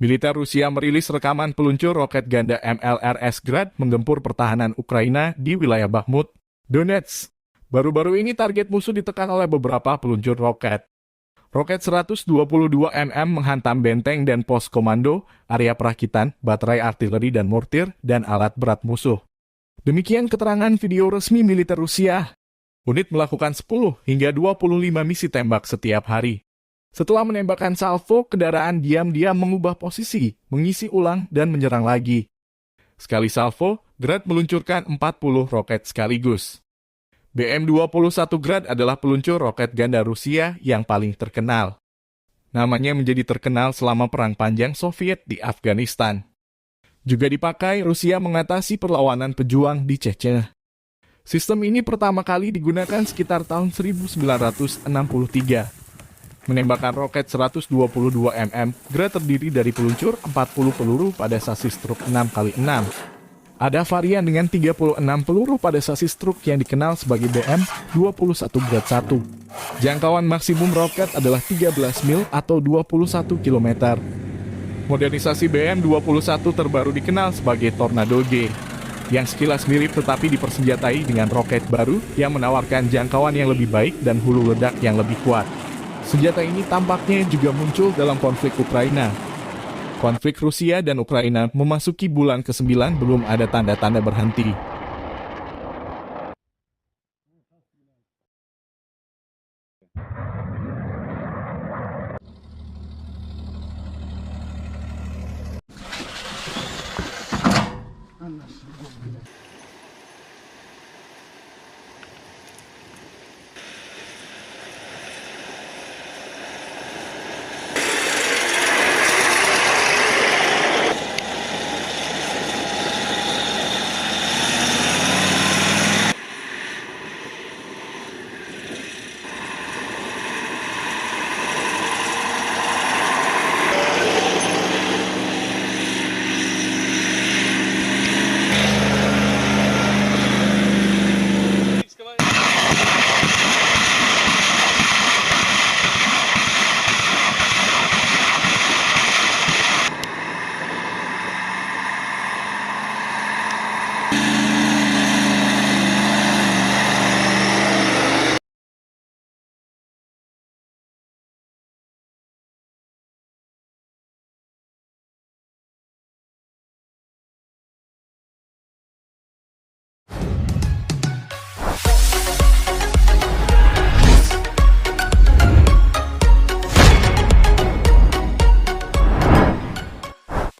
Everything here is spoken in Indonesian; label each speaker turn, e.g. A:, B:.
A: Militer Rusia merilis rekaman peluncur roket ganda MLRS Grad menggempur pertahanan Ukraina di wilayah Bakhmut, Donetsk. Baru-baru ini target musuh ditekan oleh beberapa peluncur roket. Roket 122 mm menghantam benteng dan pos komando, area perakitan, baterai artileri dan mortir, dan alat berat musuh. Demikian keterangan video resmi militer Rusia. Unit melakukan 10 hingga 25 misi tembak setiap hari. Setelah menembakkan salvo, kendaraan diam-diam mengubah posisi, mengisi ulang, dan menyerang lagi. Sekali salvo, Grad meluncurkan 40 roket sekaligus. BM-21 Grad adalah peluncur roket ganda Rusia yang paling terkenal. Namanya menjadi terkenal selama Perang Panjang Soviet di Afghanistan. Juga dipakai Rusia mengatasi perlawanan pejuang di Chechnya. Sistem ini pertama kali digunakan sekitar tahun 1963. Menembakkan roket 122 mm, Grad terdiri dari peluncur 40 peluru pada sasis truk 6x6. Ada varian dengan 36 peluru pada sasis truk yang dikenal sebagai BM-21 Grad 1. Jangkauan maksimum roket adalah 13 mil atau 21 km. Modernisasi BM-21 terbaru dikenal sebagai Tornado G, yang sekilas mirip tetapi dipersenjatai dengan roket baru yang menawarkan jangkauan yang lebih baik dan hulu ledak yang lebih kuat. Senjata ini tampaknya juga muncul dalam konflik Ukraina. Konflik Rusia dan Ukraina memasuki bulan ke-9 belum ada tanda-tanda berhenti.